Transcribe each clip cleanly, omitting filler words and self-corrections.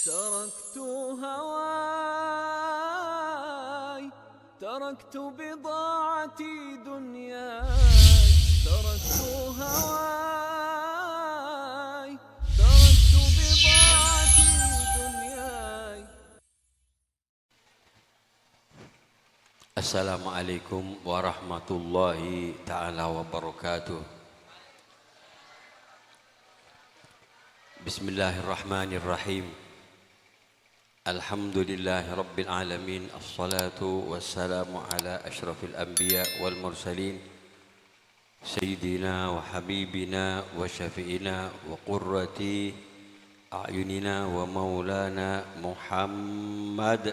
تركت هواي، تركت بضاعتي دنياي، تركت هواي، تركت بضاعتي دنياي. Assalamualaikum warahmatullahi ta'ala wabarakatuh. Bismillahirrahmanirrahim. Alhamdulillahi rabbil alamin. Assalatu wassalamu ala ashrafil anbiya wal mursalin Sayyidina wa habibina wa syafi'ina wa qurrati a'yunina wa maulana Muhammad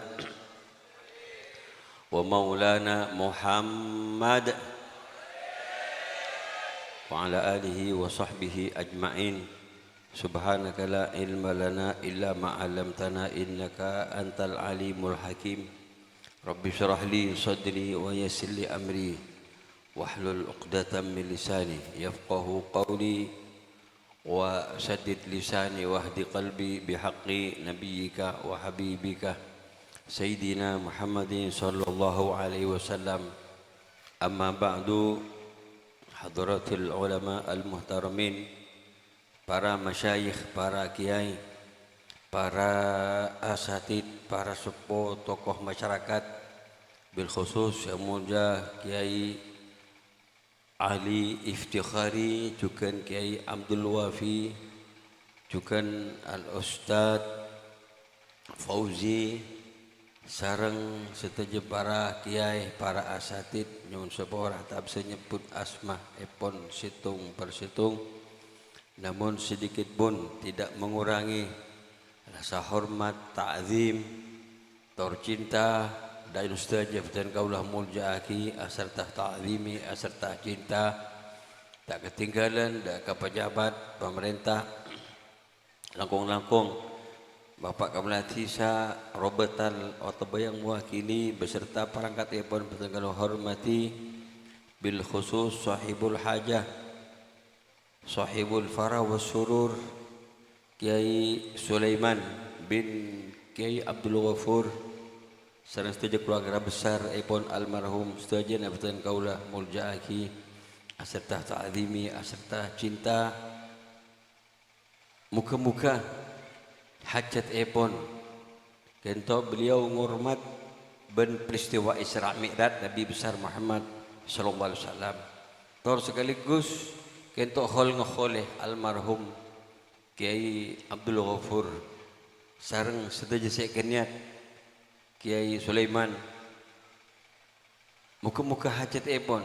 wa ala alihi wa sahbihi ajma'in. Subhanaka la ilma lana illa ma 'allamtana innaka antal alimul hakim. Rabbi shrah li sadri wa yassir li amri wahlul 'uqdatam min lisani yafqahu qawli wa saddid lisani wahdi qalbi bihaqqi nabiyyika wa habibika Sayyidina Muhammadin sallallahu alaihi wasallam. Amma ba'du, hadratil ulama al-muhtaramin, para masyayikh, para kiai, para asatid, para sepuh, tokoh masyarakat, bil khusus yang mulia Kiai Ali Iftikhari, juga Kiai Abdul Wafi, juga Al-Ustad Fauzi, sareng setuju para kiai, para asatid, nyun sepora tak bisa nyebut asma epon situng persitung, namun sedikit pun tidak mengurangi rasa hormat, ta'zim, tercinta dan mustajab dan kaulah muljaaki aserta ta'zimi aserta cinta tak ketinggalan dak ka pejabat pemerintah langkung-langkung Bapak Kamlati Sa Robetal Otaba yang mewakili beserta perangkat ipun bertengah hormati, bil khusus sahibul hajah, sahibul farah was surur, Kiai Sulaiman bin Kiai Abdul Ghafur, sareng sedaya keluarga besar ipun almarhum sedaya nabatan kaulah muljaaki aserta ta'zimi aserta cinta. Muka-muka hajat epon kento beliau ngurmat ben peristiwa Isra Mi'raj Nabi besar Muhammad sallallahu alaihi wasallam. Tor sekaligus kento hol ngekholeh almarhum Kiai Abdul Ghafur sareng sedaya sekeniat Kiai Sulaiman. Muka-muka hajat epon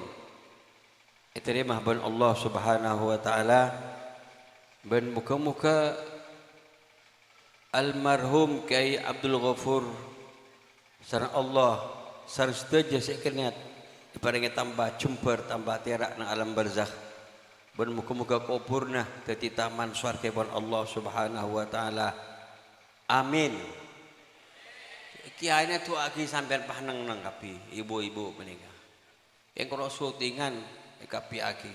iterima ban Allah Subhanahu wa taala, ben muka-muka almarhum Kiai Abdul Ghafur sareng Allah sareng sedaya sekeniat diparingi tambah jembar tambah terak nang alam barzakh, ben muga-muga kuburna dadi taman swargapun Allah Subhanahu wa taala. Amin. Kiainya tu agi sampean pahneng nang kapi ibu-ibu menika yang kalau syutingan kapi agi.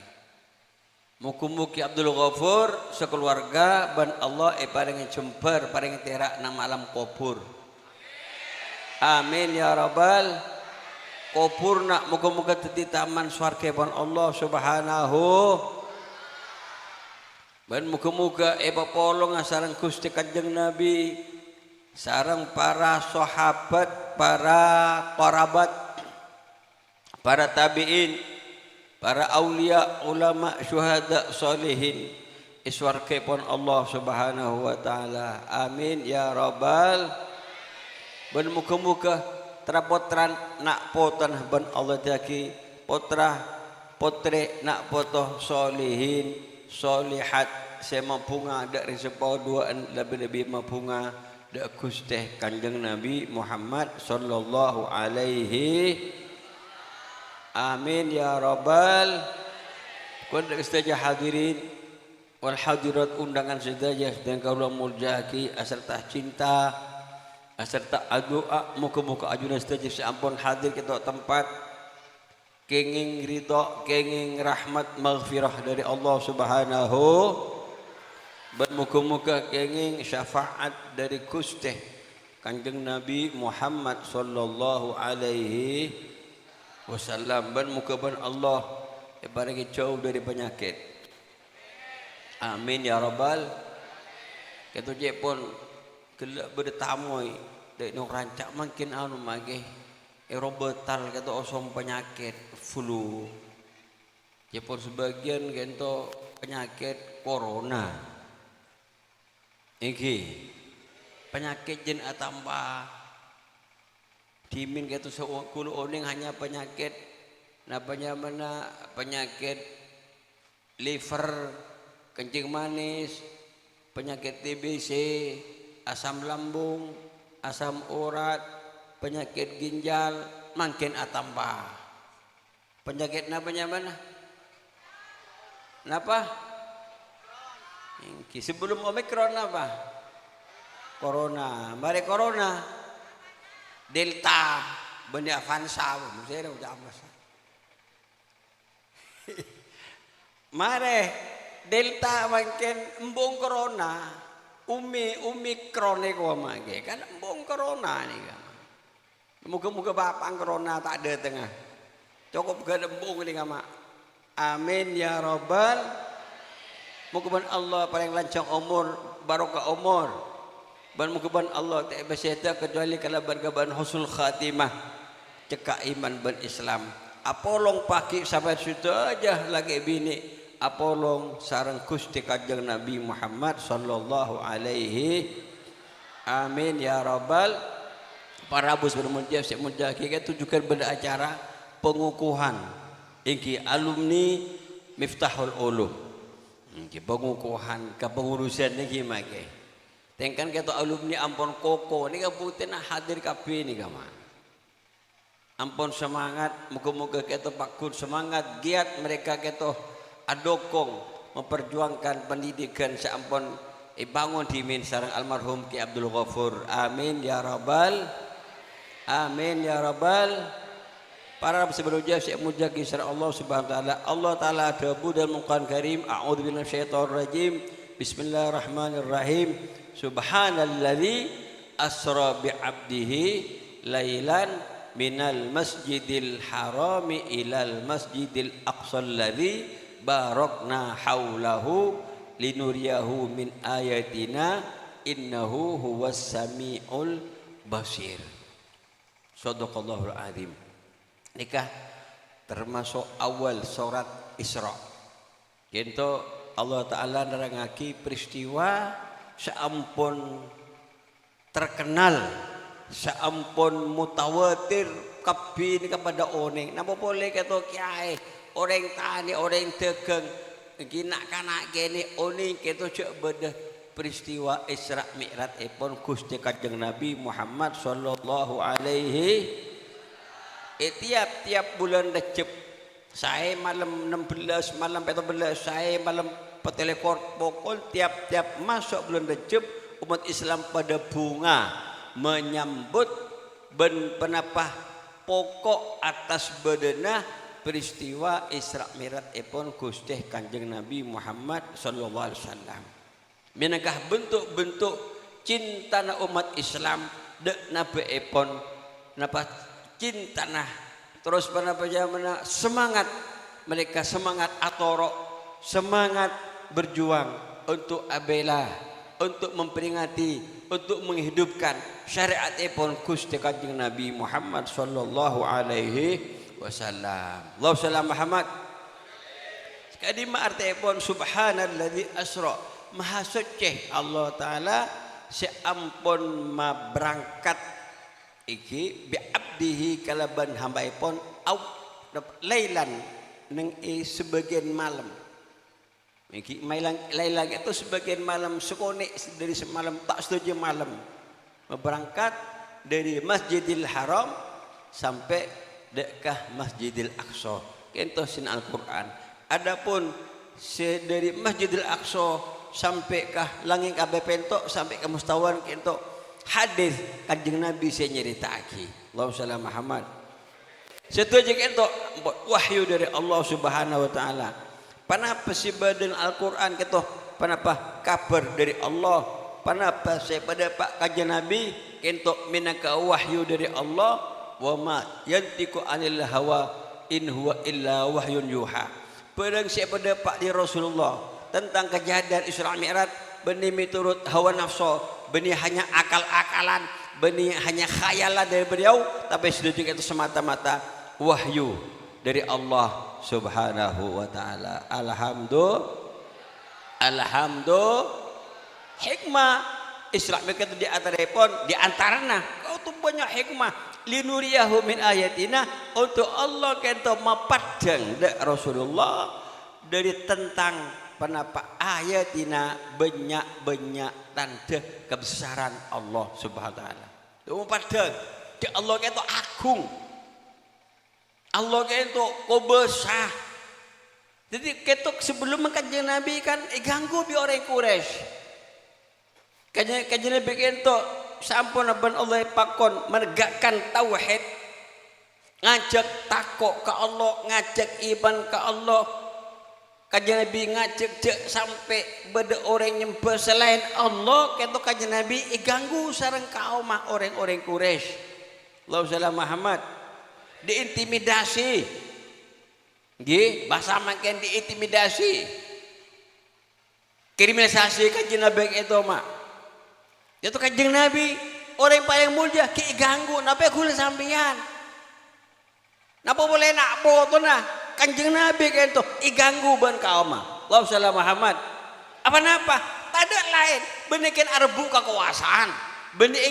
Mugi-mugi Abdul Ghafur sekeluarga ban Allah paringi jembar paringi terak nang malam kubur. Amin ya rabbal kuburna muga-muga dadi taman swarga pun Allah Subhanahu. Ben muga-muga polong sareng Gusti Kanjeng Nabi sareng para sahabat, para qarabat, para tabi'in, para aulia, ulama, syuhada, salihin iswarga pun Allah Subhanahu wa taala. Amin ya rabbal. Ben muga-muga trapotran nak potan ben Allah jaki potra potre nak potoh salihin salihat semampunga dari sepaduaan lebih-lebih mampunga dak Gusti Kanjeng Nabi Muhammad sallallahu alaihi. Amin ya rabbal. Kun sedaya hadirin wal hadirat undangan sedaya dan kaula muljaaki aserta cinta aserta doa muga-muga ajuna sedaya sampun hadir kita tempat kenging ridha kenging rahmat maghfirah dari Allah Subhanahu ban muka-muka kenging syafaat dari Gusti Kanjeng Nabi Muhammad sallallahu alaihi wasallam, ban muka ban Allah ibarat jauh dari penyakit. Amin ya rabbal. Kata je pun gelak bertamoi dek nok rancak makin anu mage robetal kata osom penyakit flu. Je pun sebagian kento penyakit corona. Iki penyakit jen atamba dimin kata sekulu oning hanya penyakit napanya mana penyakit liver, kencing manis, penyakit TBC, asam lambung, asam urat, penyakit ginjal, makin atamba. Penyakit napanya mana? Napa? Sebelum Omikron apa? Corona. Mari Corona. Delta. Benda Avanza. Saya udah masa. Mari Delta makin embung Corona. Omikron ko mage. Kan embung Corona nih kan. Moga-moga bapak Corona tak ada tengah. Cukup gak embung nih kama. Amin ya rabbal. Muka-muka Allah paling lancang umur, barokah umur. Dan muka-muka Allah tak bersyaitan kecuali kalau bergaban husnul khatimah. Cekak iman dan Islam. Apolong pagi sampai situ aja lagi bini. Apolong sarang Gusti Kanjeng Nabi Muhammad sallallahu alaihi. Amin ya rabbal. Para bos bermulia Syekh Mujaki itu juga beracara pengukuhan. Iki alumni Miftahul Ulum. Pengukuhan kepengurusan ni gimana? Tengkan kata alumni ampun koko ni kabutin hadir kapi ni kama. Ampun semangat, muka-muka kata pakun semangat, giat mereka kata adokong memperjuangkan pendidikan seampun bangun dimin sarang almarhum Ki Abdul Ghafur. Amin ya rabbal. Amin ya rabbal. Para sebelum Syekh Mujaki syara Allah Subhanahu wa taala. Allah taala ada dan Al-Qur'an Karim. A'udzubillahi minasyaitonir rajim. Bismillahirrahmanirrahim. Subhanalladzi asra bi 'abdihi lailan minal masjidil harami ilal masjidil aqsal ladzi barakna haulahu linuriyahu min ayatina innahu huwas samiul basir. Shadaqallahul azim. Nikah termasuk awal surat Isra. Kento Allah Ta'ala nerangaki peristiwa seampun terkenal, seampun mutawatir kabin kepada oning. Napa boleh kata kiai orang tani orang tegeng ginak kanak gini oning kata cek beda peristiwa Isra Mi'raj epon Gusti Kanjeng Nabi Muhammad sallallahu alaihi. Tiap-tiap bulan Rejab saya malam 16 malam 14 saya malam petelekor pokok tiap-tiap masuk bulan Rejab umat Islam pada bunga menyambut ben penapah pokok atas bedena peristiwa Isra Mi'raj epon Gusti Kanjeng Nabi Muhammad sallallahu alaihi wasallam. Menakah bentuk-bentuk cinta umat Islam dek nabi epon napa cinta nah terus pada mana semangat mereka semangat atoro semangat berjuang untuk abela untuk memperingati untuk menghidupkan syariat epon Gusti Kanjeng Nabi Muhammad sallallahu alaihi wasallam. Allahu sallam Muhammad sekali ma arti epon subhanalladzi asra maha suci Allah taala seampun ma berangkat iki bi abdihi kalaban hambaipun au lailan neng sebagian malam iki lailan itu sebagian malam sekone dari semalam tak setuju malam berangkat dari Masjidil Haram sampai dekat Masjidil Aqsa kento sin Al-Qur'an. Adapun dari Masjidil Aqsa sampai ke langit kabeh pentok sampai ke mustawan kento hadis Kanjeng Nabi saya nyerita lagi. Allahu sallam Muhammad. Setuju kento wahyu dari Allah Subhanahu wa taala. Panapa si badan Al-Qur'an kento Panapa kabar dari Allah. Panapa saya pada Pak Kajian Nabi kento minaka wahyu dari Allah. Wa ma yantiqu anil hawa in huwa illa wahyun yuha. Pedang saya pada Pak di Rasulullah tentang kejadian Isra Mi'raj benih miturut hawa nafsu, benih hanya akal-akalan, benih hanya khayalan dari beliau, tapi sudah juga itu semata-mata wahyu dari Allah Subhanahu wa taala. Alhamdulillah hikmah Isra Mi'raj itu di antaranya kau tuh banyak hikmah linuriyahu min ayatina untuk Allah kento mapadang Rasulullah dari tentang penapa ayatina banyak tanda kebesaran Allah Subhanahu wa taala. Itu mapadang di Allah kento agung. Allah kento besar. Jadi ketok sebelum Kanjeng Nabi kan ganggu bi orang Quraisy. Kanjeng Nabi kento sampun aban Allah pakon menegakkan tauhid, ngajak takok ke Allah, ngajak iman ke Allah. Kanjeng Nabi ngajak sampai beda orang nyembah selain Allah, kento Kanjeng Nabi ganggu sareng kaum orang-orang Quraisy. Allahumma Muhammad diintimidasi. Nggih, bahasa makin diintimidasi. Kriminalisasi Kanjeng Nabi itu mak. Itu Kanjeng Nabi orang yang paling mulia ganggu napa kula sampeyan. Napa boleh nak boto nah Kanjeng Nabi itu iganggu ban kaum mah. Allahumma Muhammad. Apa napa? Tada lain benekin arbu kekuasaan. Benih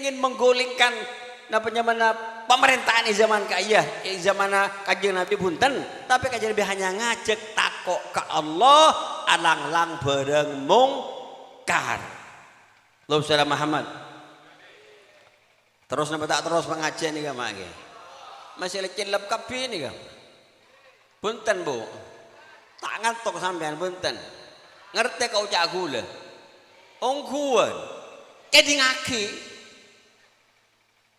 ingin menggulingkan napa mana pemerintahan di zaman kaya, zaman Kanjeng Nabi punten, tapi Kanjeng Nabi hanya ngajak takok ke Allah, alang-lang bareng mungkar. Allahumma Muhammad. Terus napa tak terus pengajian nih mak nggih. Masih lecilep kabeh nih. Punten Bu. Tak ngantuk sampean punten. Ngerti kau cak gula. Ongkuan. Kedingaki.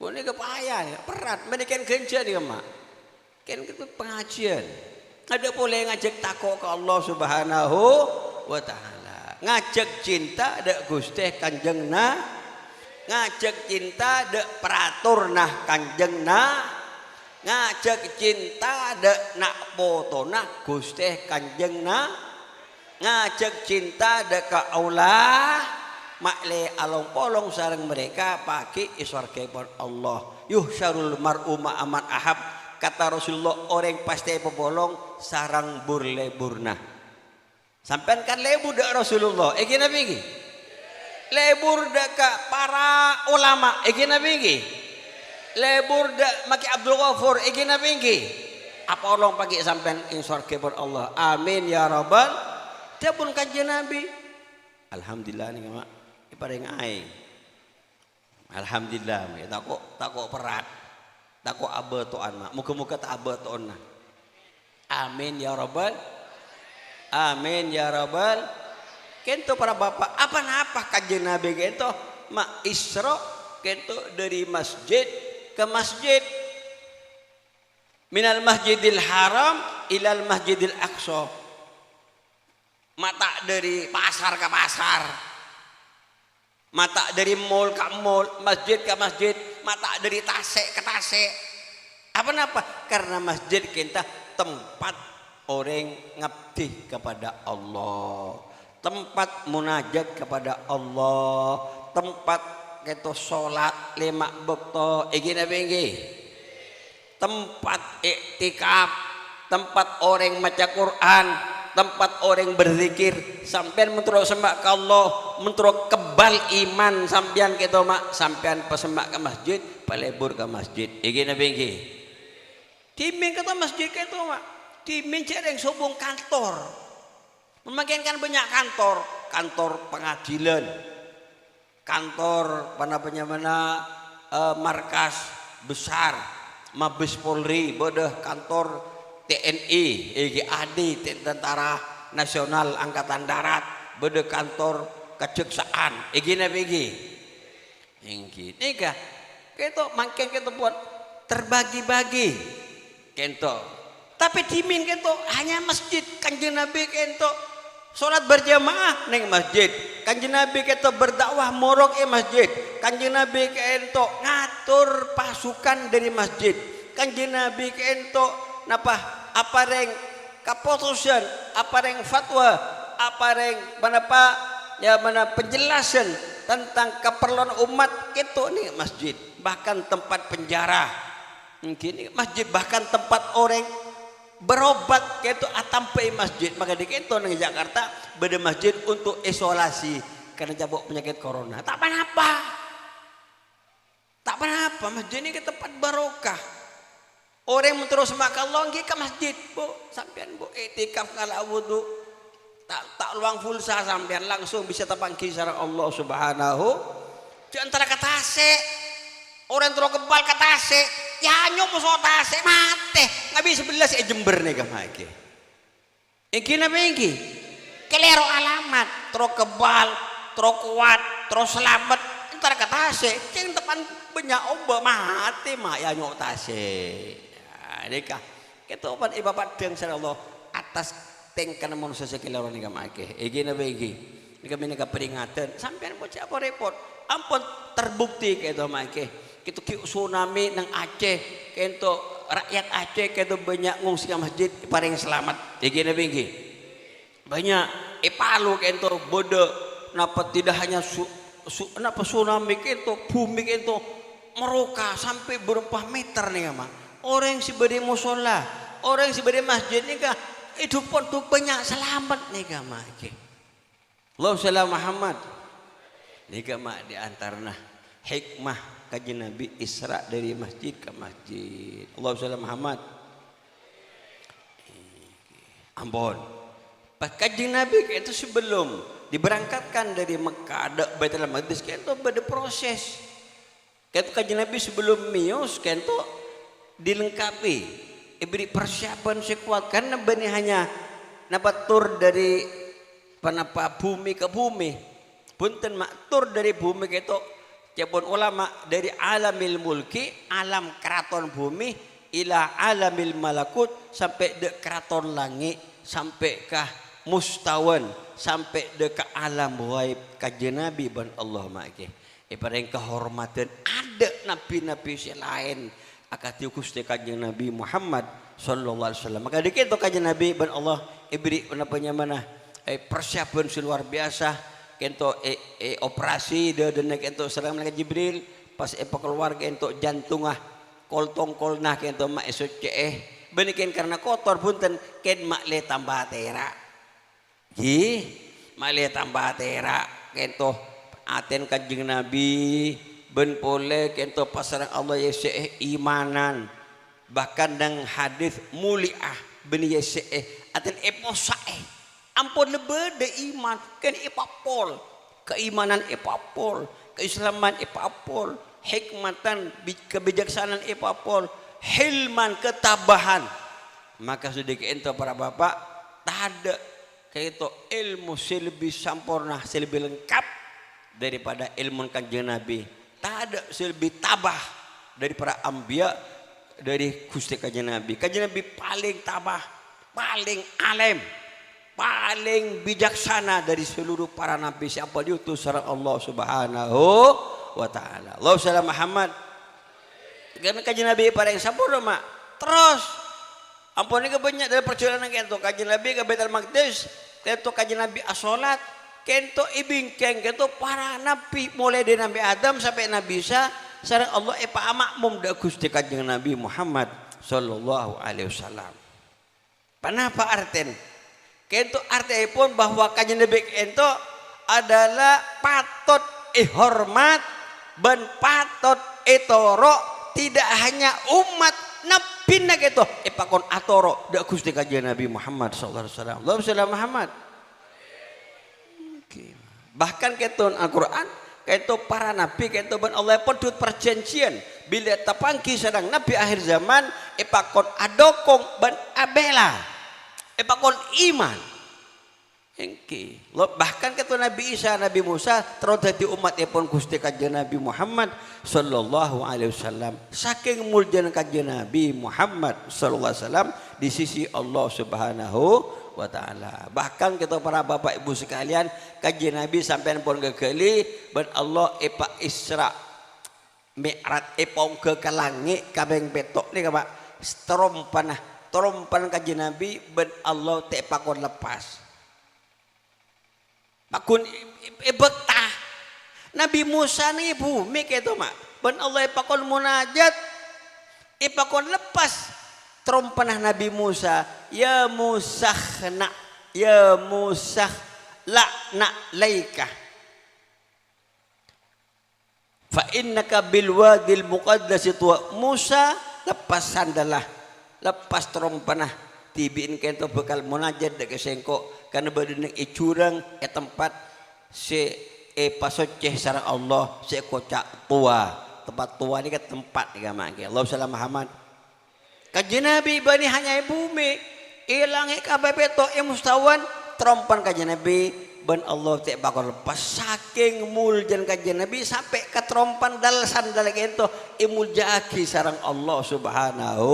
Ini kepayah, berat, menikan genjar ya mak. Kan itu pengajian. Ada boleh ngajak takut ke Allah Subhanahu wa taala. Ngajak cinta ada Gusti Kanjeng na. Ngajak cinta ada peratur nah Kanjeng na. Ngajak cinta ada nak foto nah Gusti Kanjeng na. Ngajak cinta ada ke Allah. Makle along polong sarang mereka pakai iswarkepon Allah. Yuhsyarul mar'u ma'aman ahab. Kata Rasulullah orang pasti pebolong sarang burleburna. Sampai kan lebur dak Rasulullah. Eki nabi ki. Lebur dak para ulama. Eki nabi ki. Lebur dak maki Abdul Ghafur. Eki nabi ki. Apa olong pakai sampai iswarkepon Allah. Amin ya rabbal. Dia pun Kanjeng Nabi. Alhamdulillah nih mak. Paring aing. Alhamdulillah ya takok perat. Takok abetoan mak. Muga-muga tak abetoan. Amin ya rabbal. Amin ya rabbal. Kento para bapak apa Kanjeng Nabi kento mak Isra kento dari masjid ke masjid. Minal Masjidil Haram ilal Masjidil Aqsa. Mata dari pasar ke pasar. Mata dari mall ke mall, masjid ke masjid, mata dari tasek ke tasek. Apa napa? Karena masjid kita tempat orang ngabdi kepada Allah, tempat munajat kepada Allah, tempat kita sholat lima waktu, tempat iktikaf, tempat orang baca Quran, tempat orang berzikir. Sampean menturut sembah ke Allah, menturut kebal iman sampean kita mak, sampean pesembah ke masjid, palebur ke masjid. Iki nabi iki. Timin kata masjid kita mak. Timin cereng sobong kantor. Memakinkan banyak kantor, kantor pengadilan, kantor mana markas besar, Mabes Polri, bodoh kantor TNI, AD, Tentara Nasional Angkatan Darat, beda kantor kejaksaan, begini. Nika, kita makin kita buat terbagi-bagi, kento. Tapi dimin kento hanya masjid Kanjeng Nabi kento Salat berjamaah ning masjid. Kanjeng Nabi kita berdakwah morok masjid. Kanjeng Nabi kita ngatur pasukan dari masjid. Kanjeng Nabi kita napa apareng keputusan, apareng fatwa, apareng menapa ya mana penjelasan tentang keperluan umat itu nih masjid. Bahkan tempat penjara. Mungkin masjid bahkan tempat orang berobat itu atampai masjid. Maka di itu di Jakarta beda masjid untuk isolasi karena cabut penyakit corona. Tak apa-apa. Tak apa-apa. Masjid ini ke tempat barokah. Orang yang terus makan longgi ke masjid, bu. Sampean bu itikaf kala wudu. Tak luang pulsa sampean langsung bisa terpangki sareng Allah Subhanahu. Di antara katase orang terus kebal katase, ya nyok musuh tase mate. Ngabi 11 Jember nih kamake. Iki napa iki? Kelero alamat, terus kebal, terus kuat, terus selamat. Antara katase, cing tepan banyak ombak mati mak ya nyok tase. Ya, nikah. Kita obat ibabat dengan sareng Allah atas tengkan manusia sekelero nih kamake. Iki napa iki? Ini kami peringatan. Sampean bocah apa repot? Ampun terbukti gitu make. Kita tsunami nang Aceh, kento rakyat Aceh kento banyak ngungsi ke masjid paling selamat. Iki na bingki. Banyak Palu kento bodoh napa tidak hanya napa tsunami kento bumi kento meroka sampai berapa meter nih mah. Orang si bade musola, orang si bade masjid nih kah hidup pun tuh banyak selamat nih kah mah. Allahumma shalli Muhammad. Nih kah mah di antaranya hikmah kajian Nabi Isra dari masjid ke masjid. Allahumma shalli Muhammad. Ampun. Kajian Nabi itu sebelum diberangkatkan dari Mekah ada Baitul Maqdis itu ada proses. Itu kajian Nabi sebelum mius itu dilengkapi, diberi persiapan sekuat karena benih hanya napa tur dari panapa bumi ke bumi. Punten mak tur dari bumi itu Jabun ulama dari alamil mulki, alam keraton bumi, ila alamil malakut sampai de keraton langit, sampai ke mustawan, sampai de ke alam ghaib kajian Nabi ban Allah make. Pada yang kehormatan ada nabi-nabi lain akati Gusti kajian Nabi Muhammad sallallahu alaihi wasallam. Maka dikit kajian Nabi ban Allah ibri apa mana persiapan luar biasa. Kento operasi de kento serang malaikat Jibril pas keluarga kento jantungah koltong kolnah kento mak esok benikin karena kotor punten ken mak le tambah tera ji mak le tambah tera kento aten kanjeng Nabi ben pole kento pasarang Allah yese imanan bahkan dang hadis muliah beni yese aten eposae ampun lebede iman kan ipapol keimanan ipapol keislaman ipapol hikmatan kebijaksanaan ipapol hilman ketabahan maka sudah ento para bapak tak ada kayak itu ilmu lebih sempurna lebih lengkap daripada ilmu kanjeng Nabi tak ada lebih tabah dari para ambia dari Gusti kanjeng Nabi paling tabah paling alim paling bijaksana dari seluruh para nabi siapa diutus oleh Allah Subhanahu wa taala. Allahumma shalli Muhammad. Karena kajian Nabi paling sempurna mak. Terus ampun ini banyak dari perjalanan kento kajian Nabi ke Baitul Maqdis, kento kajian Nabi as-salat, kento ibingkeng kento para nabi mulai dari Nabi Adam sampai Nabi Isa sareng Allah makmum da Gusti kajian Nabi Muhammad sallallahu alaihi wasallam. Kenapa arten? Kento artinya pun bahwa kajian Nabi itu adalah patut hormat dan patut etoro tidak hanya umat nabi nak itu pakon atoro dak Gusti kajian Nabi Muhammad sallallahu alaihi wasallam. Allahumma Muhammad. Bahkan keton Al-Qur'an kento para nabi kento ban Allah pedut perjanjian bila tapangki sedang nabi akhir zaman pakon adokong ban abela pakon iman engke bahkan kata Nabi Isa Nabi Musa terus dadi umat pun Gusti kanjeng Nabi Muhammad sallallahu alaihi wasallam saking mulyana kanjeng Nabi Muhammad sallallahu alaihi wasallam di sisi Allah Subhanahu wa taala. Bahkan kita para bapak ibu sekalian, kajian Nabi sampean pun gegeli ben Allah epa Isra Mi'raj epong ke langit kabeng betok ni Pak. Trompan kajian Nabi ben Allah te pakon lepas. Pakun betah. Nabi Musa ni bumi gitu mak. Ben Allah ipakon munajat, ipakon lepas trompanah Nabi Musa. Ya Musakhna, ya Musah la'na laika. Fa innaka bil wadil muqaddas tuwa. Musa lepas sandalah, lepas trompanah. Tibiin kento bekal munajat dek sengko karena badan icurang tempat si pasoceh sareng Allah si kocak tua. Tempat tua ini kan tempat ni gamak. Allah salam Muhammad. Kajian Nabi bani hanya bumi ilangi kabebeto mustawan trompan kajian Nabi ben Allah tak bakal lepas saking muljan kajian Nabi sampai ke trompan dal sandal kento imuljaki sareng Allah subhanahu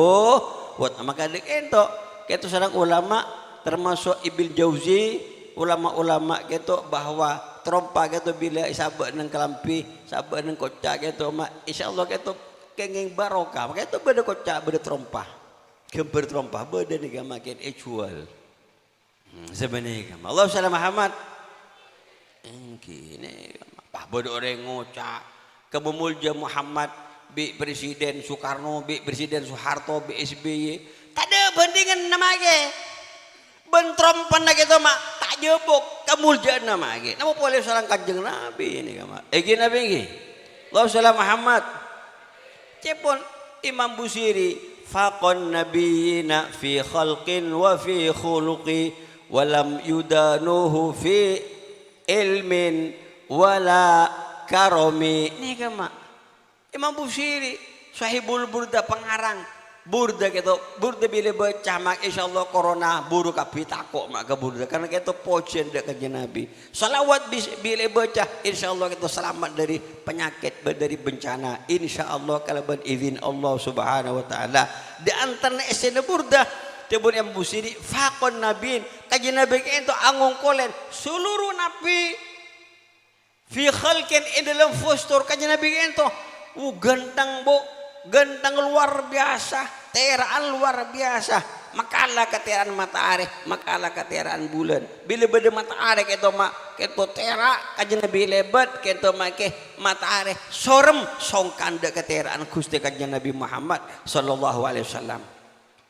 wa ta'ala. Maka dek kento kento sareng ulama termasuk Ibnu Jauzi ulama-ulama kento bahwa trompa gitu bila sabak nang kelampi sabak nang kocak gitu mak insyaallah gitu kenging barokah maka itu beda kocak beda trompa gember trompa beda nih makin ecual sebenarnya Allah salam Muhammad ini apa beda orang ngocak kebumulja Muhammad bi Presiden Soekarno bi Presiden Soeharto bi SBY tak ada bandingan namanya ben trompan gitu mak tak jebok kemuljaan nama lagi. Nama boleh salam kanjeng Nabi ini kamu. Egi Nabi ini. Allah salam Muhammad. Cepon Imam Busiri. Faqon nabiyina fi khalqin wa fi khuluqi walam yudanuhu fi ilmin wala karomi. Ini kamu. Imam Busiri. Sahibul Burda pengarang. Burda gitu, burda bila baca mak insyaallah corona buru kapi takok mak ke burda karena kita pojen dek kajian Nabi. Salawat bila baca insyaallah kita selamat dari penyakit dari bencana insyaallah kalau berizin Allah subhanahu wa taala. Di antara esene burda tebun yang busiri faqon nabiin kajian Nabi itu angung kolen seluruh nabi fi khalqin dalam postur kajian Nabi itu ganteng bu ganteng luar biasa, teraan luar biasa. Makalah keteraan matahari, makalah keteraan bulan. Bila beda matahari kita mak, kita tera kajian Nabi lebat, kita make matahari sorem songkanda keteraan Gusti kajian Nabi Muhammad sallallahu alaihi wasallam.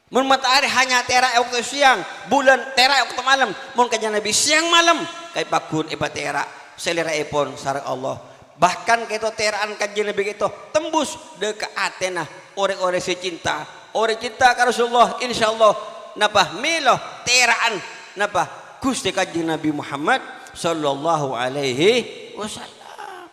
Mun matahari hanya tera waktu siang, bulan tera waktu malam. Mun kajian Nabi siang malam, kai pakun iba tera selera ipon sareng Allah. Bahkan kita teraan kajian Nabi kita tembus dekat Athena orang-orang secinta orang cinta ke Rasulullah insyaallah napa milo teraan napa Gusti kajian Nabi Muhammad sallallahu alaihi wasallam.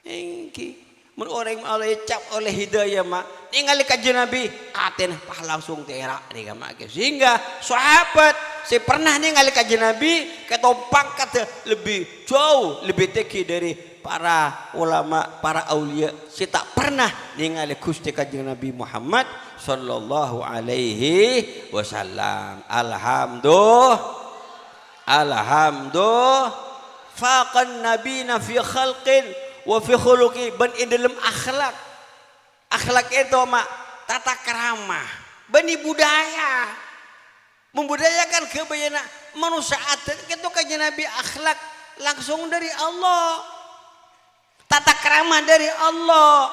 Engki mun orang oleh cap oleh hidayah mak ningali kajian Nabi Athena langsung terak ni mak sehingga sahabat saya pernah ningali kajian Nabi ketopang kata lebih jauh lebih tinggi dari para ulama, para aulia, saya tak pernah ningali Gusti Kanjeng Nabi Muhammad sallallahu alaihi wasallam. Alhamdulillah faqan nabina fi khalqin wa fi khuluqi ban dalam akhlak itu mak tata krama bani budaya membudayakan kebayana manusia adat itu Kanjeng Nabi akhlak langsung dari Allah. Tata krama dari Allah.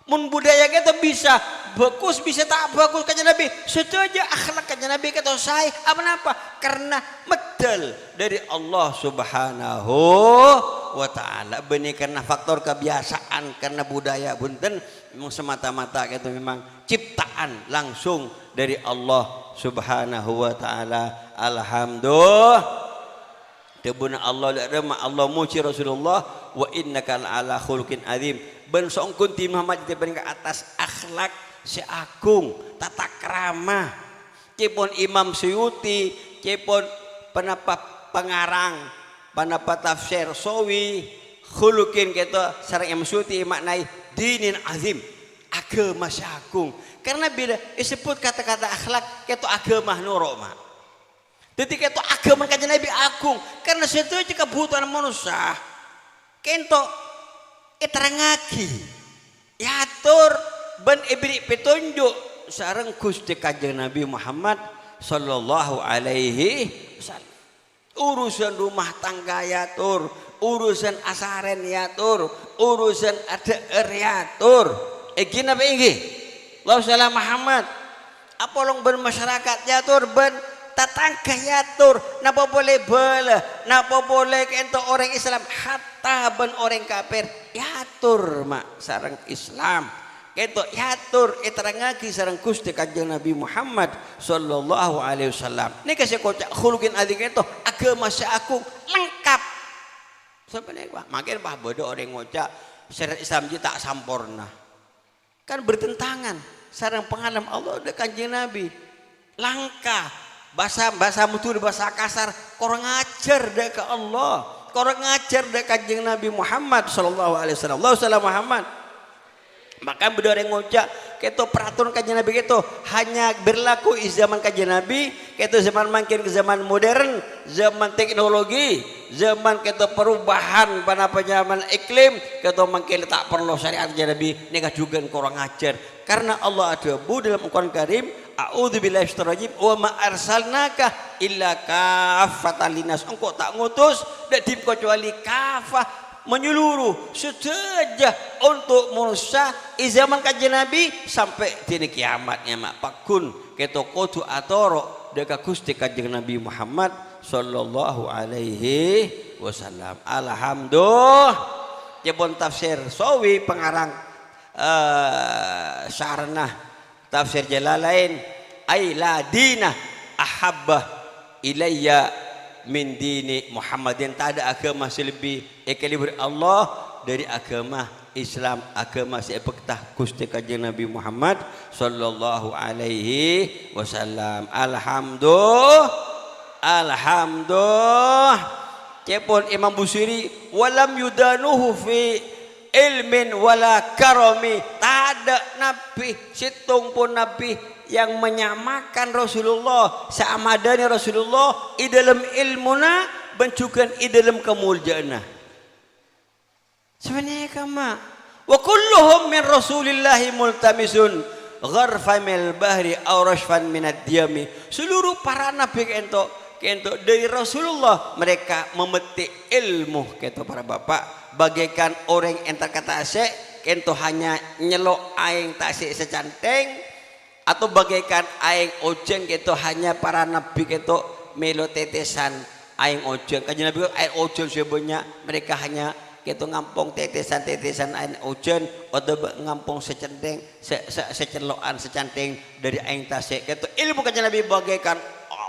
Mun budaya kita bisa bagus bisa tak bagus kajian Nabi. Setuju akhlak kajian Nabi kita sahih. Apa? Karena medal dari Allah Subhanahu wa taala. Benih karena faktor kebiasaan karena budaya bunten memang semata-mata itu memang ciptaan langsung dari Allah Subhanahu wa taala. Alhamdulillah. Debuna Allah lemah Allah muji Rasulullah wa innaka ala khuluqin azim. Ben songkun ti Muhammad dibanding ke atas akhlak si agung tata krama. Cepon Imam Suyuti, cepon penapa pengarang, penapa tafsir Sawi, khuluqin kita sareng Imam Suyuti maknai dinin azim, agama si agung. Karena bila disebut kata-kata akhlak kita agama nurok mak. Detik itu agama kanjeng Nabi agung karena situ aja kebutuhan manusia. Kento iterangaki yatur ben ibri petunjuk sareng Gusti kanjeng Nabi Muhammad sallallahu alaihi wasallam. Urusan rumah tangga yatur, urusan asaren yatur, urusan ada yatur. Gini apa ini? Allah salam Muhammad. Apolong ben masyarakat yatur ben tatangga yatur. Napa boleh bela, napa boleh kento orang Islam hatta ben orang kafir yatur mak sareng Islam. Kento yatur iterangaki sareng Gusti kanjeng Nabi Muhammad sallallahu alaihi wasallam. Ini kasih kocak khuluqin adzim kento agama aku lengkap. Sebenarnya makin bah bodoh orang ngocak syariat Islam tak sampurna. Kan bertentangan sareng pengalam Allah udah kanjeng Nabi. Langka bahasa mutur bahasa kasar korang ngajar deh ke Allah. Korang ngajar deh kanjeng Nabi Muhammad sallallahu alaihi wasallam. Allah sallallahu Muhammad. Maka beda yang ngocak keto peraturan kanjeng Nabi keto hanya berlaku di zaman kanjeng Nabi, keto zaman makin ke zaman modern, zaman teknologi, zaman keto perubahan pada zaman iklim, keto makin tak perlu syariat kanjeng Nabi nega juga kurang ajar. Karena Allah ada bu dalam Al-Quran Karim, a'udzubillahi minasyaitonir rajim, wa ma arsalnaka illa kaffatan linnas. Engkau tak ngutus dak kecuali kafah menyeluruh sejajar untuk manusia di zaman kanjeng Nabi sampai dini kiamatnya mak pakun keto kotu atoro dekat Gusti kanjeng Nabi Muhammad sallallahu alaihi wasallam. Alhamdulillah jebon tafsir sawi pengarang syarnah tafsir Jalalain ay la dina ahabba ilayya min dini Muhammadin. Tak ada agama selebih ekaliber Allah dari agama Islam, agama sepektah Gusti kanjeng Nabi Muhammad sallallahu alaihi wasallam. Alhamdulillah cepon Imam Busiri walam yudanuhu fi ilmin wala karami. Tak ada nabi situng pun nabi yang menyamakan Rasulullah seamadani Rasulullah di dalam ilmuna bencukan di dalam kemuliaanna. Sebenarnya kama wa kulluhum min Rasulillahi multamisun gharfa mil bahri aw rashfan minad diyami. Seluruh para nabi kento dari Rasulullah mereka memetik ilmu kento para bapak bagaikan orang yang terkata asik kento hanya nyelok aing tasik secanteng atau bagaikan aing ojen gitu hanya para nabi gitu melo tetesan aing ojen. Kanjeng Nabi air ojen sebenarnya mereka hanya gitu ngampung tetesan air ojen atau ngampung secenteng secelokan secanteng dari aing tasik gitu. Ilmu kanjeng Nabi bagaikan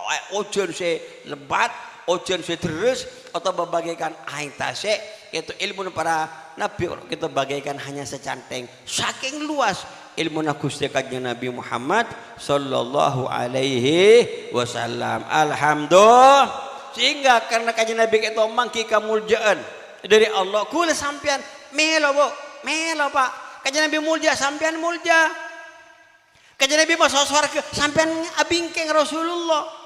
air ojen se lebat ojen se terus atau bagaikan aing tasik itu ilmu para nabi kita bagaikan hanya secanteng saking luas ilmu Gusti kanjeng Nabi Muhammad sallallahu alaihi wasallam. Alhamdulillah sehingga karena kanjeng Nabi kita mangki kemuliaan dari Allah kula sampean melo Pak kanjeng Nabi mulya sampean mulya kanjeng Nabi masuk surga sampean abingkeng Rasulullah.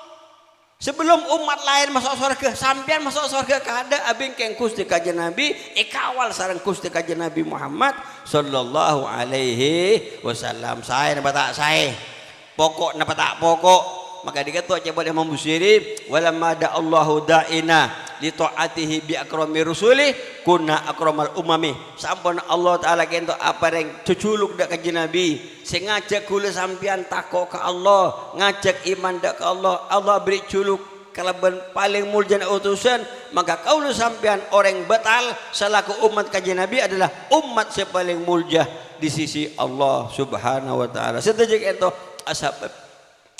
Sebelum umat lain masuk surga, sampean masuk surga kada abingkeng Gusti kanjeng Nabi, ikawal sareng Gusti kanjeng Nabi Muhammad sallallahu alaihi wasallam. Saya napa tak saya, pokok napa tak pokok. Maka dikata coba Imam Busiri, walamma da Allahu da'ina li ta'atihi bi akrami rusulih kunna akramal umami. Sampun Allah taala kento apa yang cuculuk dak kanjeng Nabi, sing ngajak kula sampean takok ke Allah, ngajak iman dak ke Allah, Allah beri culuk kalaban paling mulia utusan, maka kaula sampean orang batal selaku umat kanjeng Nabi adalah umat yang paling mulia di sisi Allah Subhanahu wa taala. Sedejak itu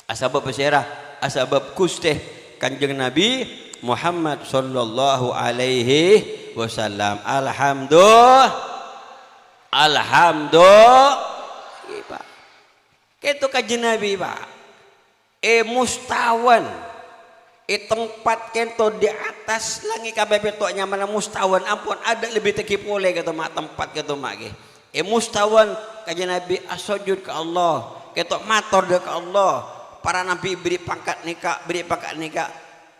asbab peserah asbab Gusti kanjeng Nabi Muhammad sallallahu alaihi wasallam. Alhamdulillah Pak itu kanjeng Nabi Pak mustawan tempat kento di atas langit kabeh petoknya mana mustawan ampun ada lebih tekip oleh kata mak tempat kata mak mustawan kanjeng Nabi asujud ke Allah ketok matur ke Allah. Para nabi beri pangkat nikah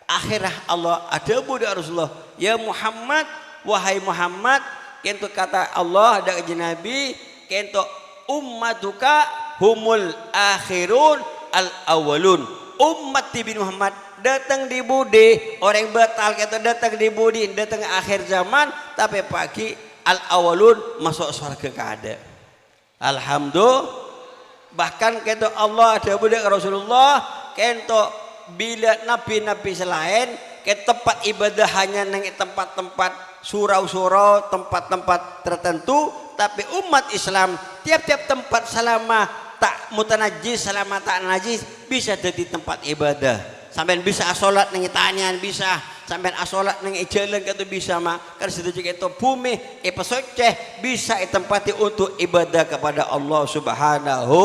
akhirah Allah adabu di Rasulullah, ya Muhammad, wahai Muhammad, kento kata Allah ada ke Nabi, kento ummatuka humul akhirun al awalun. Umat Nabi Muhammad datang di budi, orang batal kata datang di budi, datang akhir zaman, tapi pagi al awalun masuk surga kada. Alhamdulillah. Bahkan kento Allah adabu di Rasulullah, kento bila nabi-nabi selain ke tempat ibadah hanya nang tempat-tempat surau-surau, tempat-tempat tertentu, tapi umat Islam tiap-tiap tempat selama tak mutanajis, selama tak najis bisa jadi tempat ibadah. Sampai bisa salat nang tanian bisa, sampai salat nang jalan kata bisa mah. Kan sedaya itu bumi pesoceh bisa tempati untuk ibadah kepada Allah Subhanahu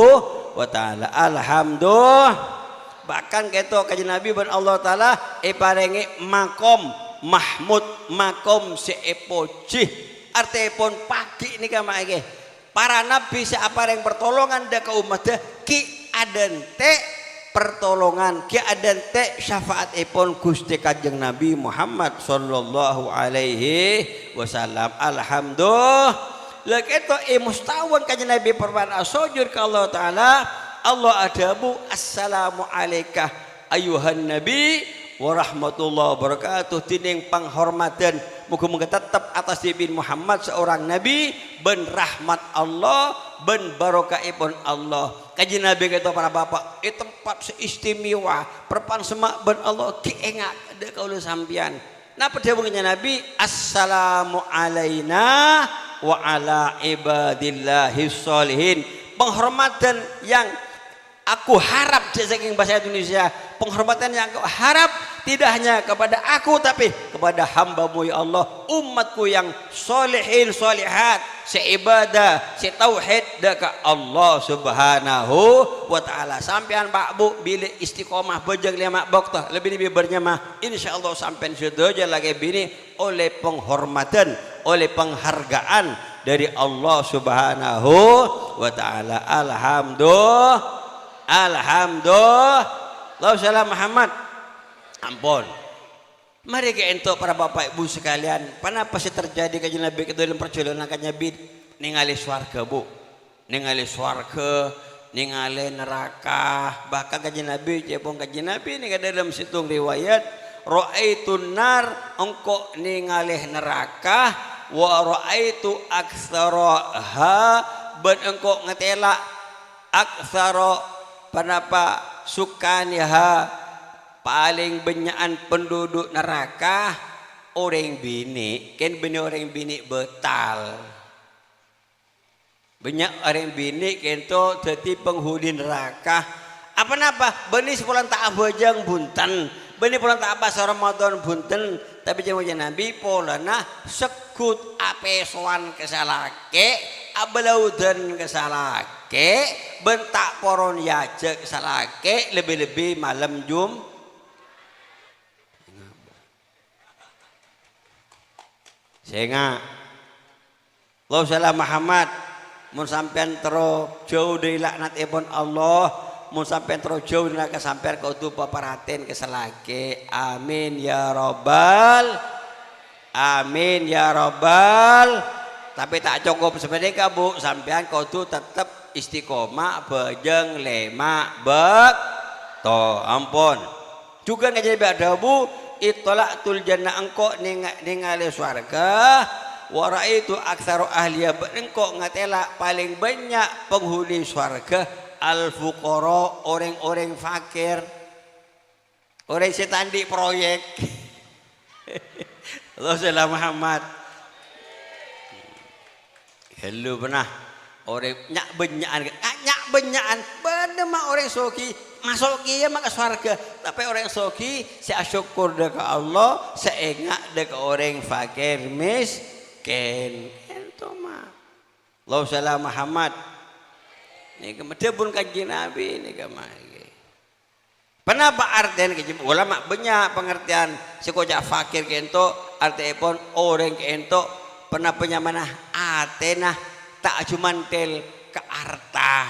wa taala. Alhamdulillah. Bahkan keto kajian Nabi ban Allah taala parengi makom mahmud, makom seepoci, artipun pagi nika maeke para nabi seapareng pertolongan da ka umat ki adente pertolongan, ki adente syafaatipun Gusti Kanjeng Nabi Muhammad sallallahu alaihi wasallam. Alhamdulillah. Lha keto mustawan kajian Nabi perban sujud ka Allah taala, Allah adabu assalamu alaika ayuhan nabi wa rahmatullahi wabarakatuh. Tining penghormatan muga-muga tetap atas Nabi Muhammad seorang nabi ben rahmat Allah ben barokahipun Allah. Kaji nabi kata para bapak tempat seistimewa perpan semak ben Allah ki engak de kaula sampean. Napa dawuhnya nabi assalamu alaina wa ala ibadillahis sholihin. Penghormatan yang aku harap saking bahasa Indonesia, penghormatan yang aku harap tidak hanya kepada aku tapi kepada hamba-Mu ya Allah, umatku yang solehin solehat, seibadah, setauhid dekat Allah Subhanahu wa taala. Sampean Pak Bu bila istiqomah bejeng lima waktu lebih bernyamah insyaallah sampean sedoja lagi bini oleh penghormatan, oleh penghargaan dari Allah Subhanahu wa taala. Alhamdulillah. Alhamdulillah. Allahumma Muhammad. Ampun. Mari ke ento para bapak ibu sekalian, kenapa sih terjadi kajian Nabi ke dalam perjalanan kajian Nabi ningali swarga Bu, ningali swarga, ningali neraka. Bahkan kajian Nabi cepong kajian Nabi ini dalam situng riwayat ra'aitun nar, engkau ningali neraka, wa ra'aitu aktsaraha, ben engkau ngetela aktsara penapa sukaniha paling benyaan penduduk neraka orang bini, kan bini orang bini betal, banyak orang bini kento jadi penghuni neraka. Apa napa beni sepulan tak abajang bunten, beni pulang tak apa Ramadan bunten, tapi jawabannya Nabi polana sekut apesoan kesalake abalaudan kesalake bentak poron yajek kesalake lebih-lebih malam sehingga Allah salam Muhammad mun sampean tero jauh dari laknat ibn Allah, mun sampean tero jauh dari kesampean kau tu paparaten kesalake. Amin ya robbal, amin ya robbal. Tapi tak cukup sebenarnya Bu, sampean kau tu tetap istiqomah bejeng lema bek to ampun. Juga nggak jadi ada Bu, itolaktul jannah engkau ningali swarga, wara itu aksaru ahliya engkau ngatela paling banyak penghuni swarga al fuqara, orang-orang fakir, orang setan di proyek. Rasulullah Muhammad hello pernah orang nyak benyaan bener mah orang soki masuk ya maka surga, tapi orang soki saya syukur dekat Allah, saya ingat dekat orang fakir miskin itu mah. Allah salam Muhammad ni kemudian pun kaji Nabi ni kemari. Kenapa artian kaji ulama banyak pengertian sekojak fakir kento artinya pun orang kento pernah penyamana atena tak cuma tel ke arta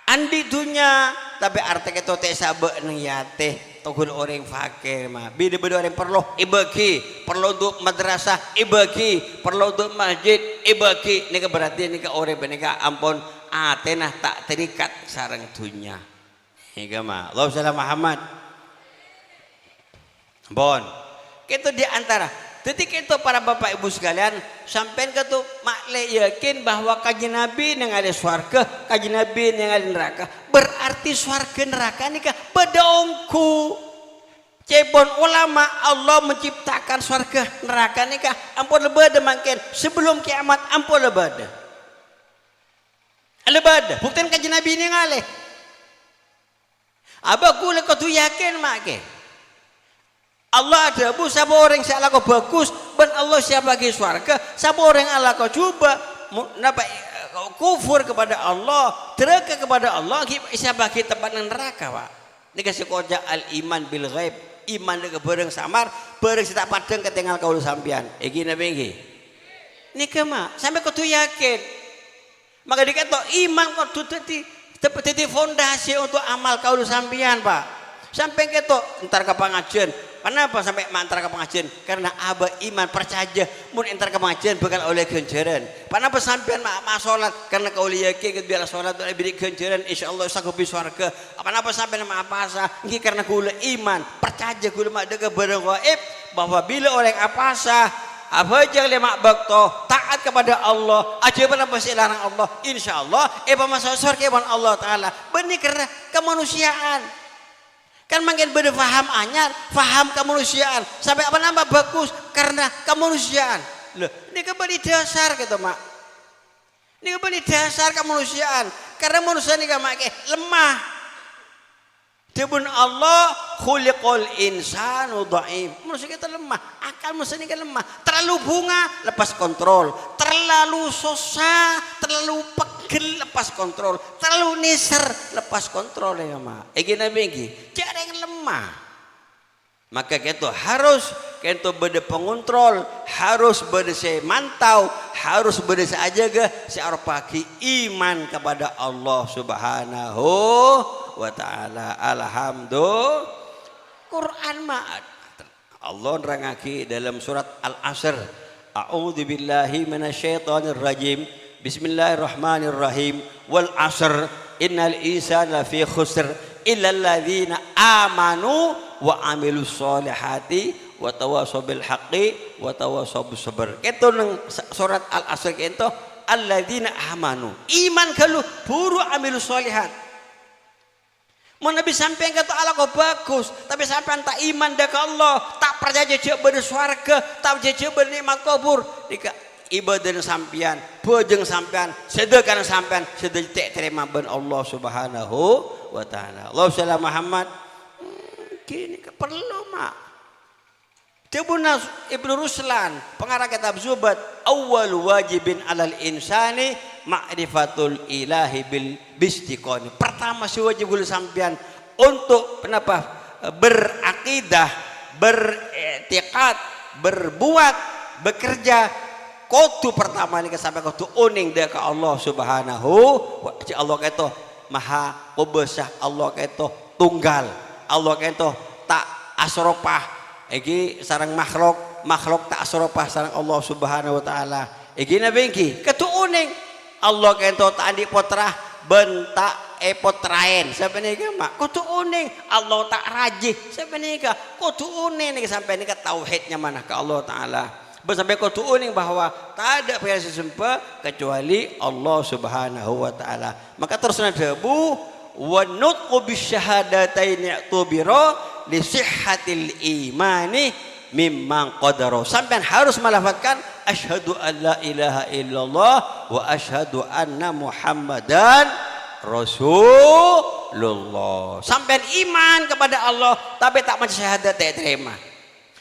andi dunia tapi arti itu teh sabe neng yate kento gula orang fakir mah. Bida-bida orang perlu ibagi, perlu untuk madrasah ibagi, perlu untuk masjid ibagi. Nika berarti nika orang nika ampun atenah tak terikat sarang dunia. Nika mah. Allahumma shalli Muhammad. Bon. Itu di antara. Ketika itu para bapak ibu sekalian sampai ke tu makle yakin bahwa kajian Nabi yang ada swarga, kajian Nabi yang ada neraka. Berarti swarga neraka nikah bedaungku. Cebon ulama Allah menciptakan swarga neraka nikah ampun lebada makin sebelum kiamat ampun lebada. Lebada. Buktiin kajian Nabi ini ngalih. Abah kule kau tu yakin make. Allah ada bu siapa orang siapa kau bagus ben Allah siapa bagi swarga siapa orang Allah kau coba napa kufur kepada Allah deraka kepada Allah siapa bagi tempat neraka pak ini kasih koja al iman bil ghaib iman dengan bareng samar bareng tak padang ketinggal kau sampian gini begini ini kemana sampai kau tu yakin maka dikata iman kau tu tadi fondasi untuk amal kau sampian pak sampai keto entar ke pengajian. Kenapa sampai mantar ke pengajian? Karena abah iman percaya mun entar ke pengajian bakal oleh ganjaran. Kenapa sampean mak salat? Karena kau yakin biar salat oleh beri ganjaran insyaallah sakupi surga. Kenapa sampean mak apasa? Ini karena kau iman percaya kau mak dega bareng gaib bahwa bila orang apasa apa aja lemak bakto taat kepada Allah aja apa sih larang Allah insyaallah masuk surga Allah taala. Benih karena kemanusiaan. Kan makin berfaham anyar, faham kemanusiaan. Sampai apa nambah bagus karena kemanusiaan. Loh, ini kembali dasar gitu mak. Ini kembali dasar kemanusiaan. Karena manusia ini make lemah. Dibun Allah khuliqal insanu dhaif. Manusia kita lemah, akal manusia ini kan lemah. Terlalu bunga lepas kontrol, terlalu susah, terlalu pegel lepas kontrol, terlalu niser lepas kontrol ya mak. Gini begini, cara yang lemah. Maka kita harus kita berde pengontrol, harus berde mantau, harus berde ajaga searah pagi iman kepada Allah Subhanahu wa ta'ala. Alhamdulillah. Quran ma'ad Allah nerangake dalam surat Al-Asr. A'udzu billahi minasyaitonir rajim. Bismillahirrahmanirrahim. Wal 'asr innal insana lafi khusr illa alladzina amanu wa amilus solihati wa tawassaw bil haqqi wa tawassaw bis sabr. Itu nang surat Al-Asr itu alladzina amanu. Iman kalau buru amilus solihat. Mau Nabi sampai kata Allah kau bagus, tapi sampai tak iman dah ke Allah, tak percaya jejak berswarga, tak jejak bernikmat kubur. Jika ibadah sampian, bojeng sampian, sedekah sampian, sedekah terima ben Allah Subhanahu wa taala. Allahumma shalli Muhammad. Kini perlu mak. Tibuna Ibnu Ruslan, pengarang kitab Zubat, awal wajibin alal insani ma'rifatul ilahi bil bistiqoni. Pertama si wajib gula sampian untuk kenapa berakidah, beretikat, berbuat, bekerja. Kudu pertama ini sampai kudu uning dia ke Allah Subhanahu wa ta'ala. Allah itu maha kubesah, Allah itu tunggal, Allah itu tak asropah. Egi sarang makhluk tak asropah sarang Allah Subhanahu wa ta'ala. Egi nabengki ketuuning Allah kento tak andi potrah bentak potraen sampai nika mak kutuuning Allah tak rajih sampai nika kutuuning nika sampai nika tauhidnya mana ke Allah taala. Sampai kutuuning bahwa tak ada pihak sesempa kecuali Allah Subhanahu wa ta'ala. Maka terus debu wa nutqu bisyahadataini tubira li sihhatil imani mimman qadara. Sampai harus melafazkan asyhadu an la ilaha illallah wa asyhadu anna muhammadan rasulullah. Sampai iman kepada Allah tapi tak macam syahadat tak terima.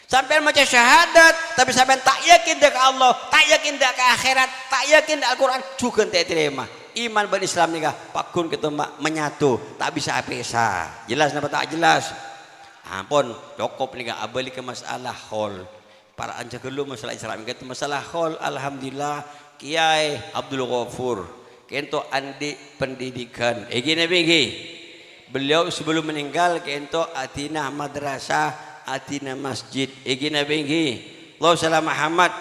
Sampai macam syahadat tapi sampai tak yakin dah ke Allah, tak yakin dah ke akhirat, tak yakin dah Al-Quran juga tak terima. Iman berislam nikah pakun kita menyatu tak bisa pisah. Jelas napa tak jelas? Ampun cukup nikah abali ke masalah hol. Para anjak dulu masalah Islam kita masalah hol. Alhamdulillah Kiai Abdul Ghafur kento andi pendidikan gini begini beliau sebelum meninggal kento atina madrasah, atina masjid. Iki nabi iki. Allah salam Muhammad.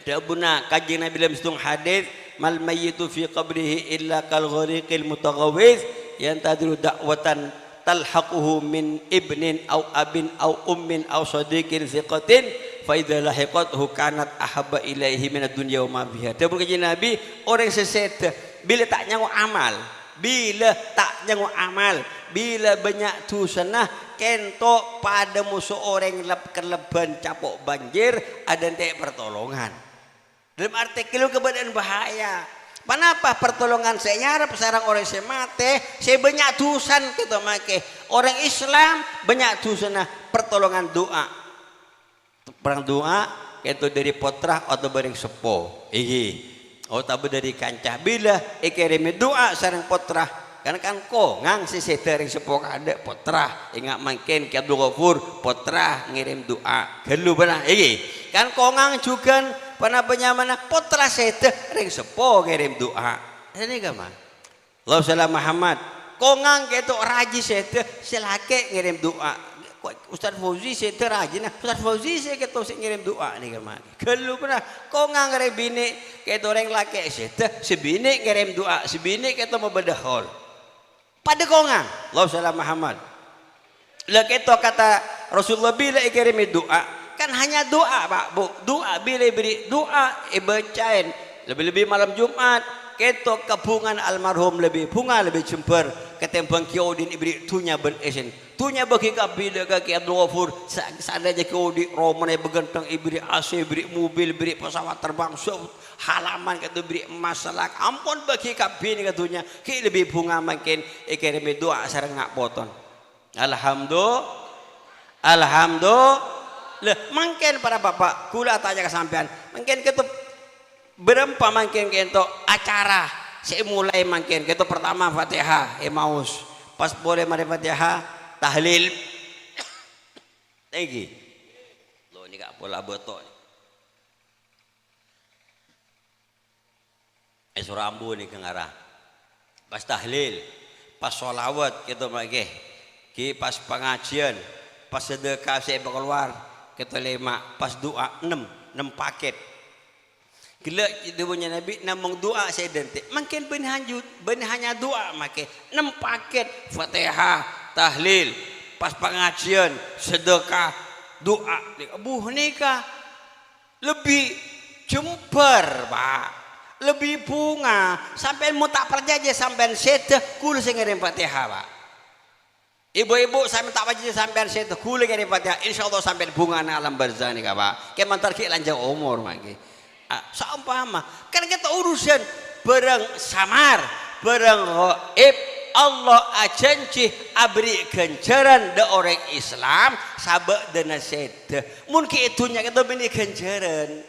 Dabuna kaji Nabi dalam setung hadis, mal mayyitu fi qabrihi illa kal ghariqil mutaghawwiz yantadiru da'watan talhaquhu min ibnin aw abin aw ummin aw sadiqin thiqatin fa idza lahiqathu kanat ahabba ilaihi minad dunya wa ma biha. Dabun kaji Nabi, orang sesed bila tak nyangu amal, bila tak nyangu amal, bila banyak dosa kento pada musuh orang keleban capok banjir ada ente pertolongan. Dalam artikel keadaan bahaya. Kenapa pertolongan saya nyarap sarang orang saya mati, saya banyak dosan kita make. Orang Islam banyak dosan pertolongan doa. Perang doa itu dari potrah atau bareng sepo. Iki. Oh tabu dari kancah bila ikirim doa sarang potrah. Karena kan ko ngang si setering sepo ada potrah. Ingat makin ke Abdul Ghafur potrah ngirim doa. Gelu benar. Iki. Kan ko ngang juga pana penyamana potra sete ring sepo ngirim doa. Ini gama. Allah salam Muhammad. Kongang keto raji sete silake ngirim doa. Ustaz Fauzi sete raji nah. Ustaz Fauzi saya keto ngirim doa nih gama. Gelu pernah kongang ngirim bini keto ring lake sete sebini ngirim doa, sebini keto mabedahol. Pada kongang. Allah salam Muhammad. Lah keto kata Rasulullah bila ikirim doa kan hanya doa Pak Bu, doa bila beri doa bacain lebih-lebih malam Jumat keto kebungan almarhum lebih bunga lebih jember ketembang kiodin ibri tunya ben esen tunya bagi kabila kaki Abdul Ghafur seadanya kiodi romane begenteng ibri AC ibri mobil ibri pesawat terbang halaman kata ibri masalah ampun bagi kabin katunya ki lebih bunga makin ikirim doa sareng ngak poton. Alhamdulillah. Lah mungkin para bapak kula tanya ke sampean mungkin kita berempa mungkin kita acara saya mulai mungkin kita pertama Fatihah Emaus pas boleh mari Fatihah tahlil lagi lo ini gak pola betul surambu nih ke ngarah pas tahlil pas sholawat kita lagi pas pengajian pas sedekah saya keluar kita 5 pas doa 6 paket gila itu punya Nabi namung doa saya dentik makin ben hanya doa make 6 paket Fatihah tahlil pas pengajian sedekah doa buh nikah lebih jember Pak lebih bunga sampai mau tak percaya sampai sedeh kul sing ngirim Fatihah Pak. Ibu-ibu sampai tak wajib sampai situ kulit dari Fatihah insyaallah sampai bunga alam barzah nih Pak. Kayak mantar ki lanjang umur mangke. Saumpama kan kita urusan bareng samar, bareng gaib Allah ajanci abri ganjaran de orang Islam sabak dana sedeh. Mungkin itunya kita beni ganjaran.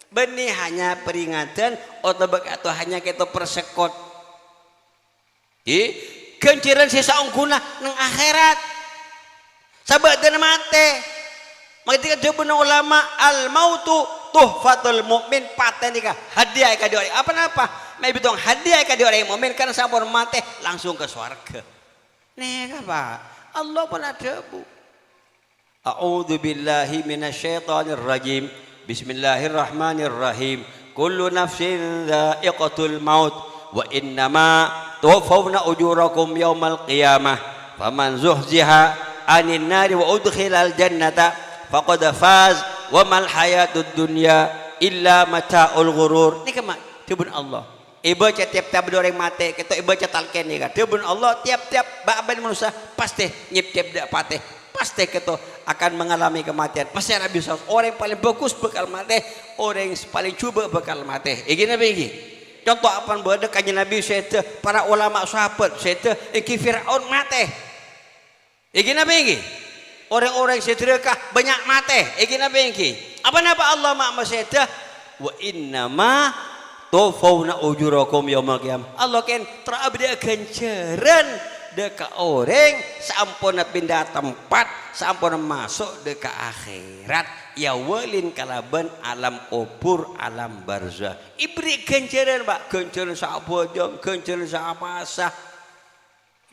Beni hanya peringatan atau hanya kita persekot. Ganjaran sisa ungkuna nang akhirat sahabat dan mate makanya dia benar ulama al mautu tuhfatul mu'min paten ika hadiah ka orang apa may bitong hadiah ka orang mu'min karena sampun mate langsung ke surga nih apa Allah pun ada Bu a'udzu billahi minasyaitonir rajim bismillahirrahmanirrahim kullu nafsin dha'iqatul maut wa innama tuwaffawna ujurakum yaumal qiyamah faman zuhziha anin nari wa udkhilal jannata faqad faz wa mal hayatud dunya illa mataul ghurur ini kema tibun Allah ibu tiap-tiap orang mati kita ibu talken ni kan tibun Allah tiap-tiap baban manusia pasti nyip-nyip dak patih pasti kita akan mengalami kematian pasti ada bisa orang yang paling bagus bakal mati orang yang paling cuba bakal mati iki nabi iki contoh apa berada kanjeng Nabi saya para ulama sahabat saya iki Firaun mate iki nabi iki orang-orang sedekah banyak mate iki nabi iki apa Allah mak saya wa inna ma tufawna ujurakum yaumil qiyamah Allah kan terabdi ganjaran deka orang sampun pindah tempat sampun masuk deka akhirat ya walin kalaban alam kubur alam barzah ibri ganjaran Pak ganjaran sak bojong ganjaran sak pasah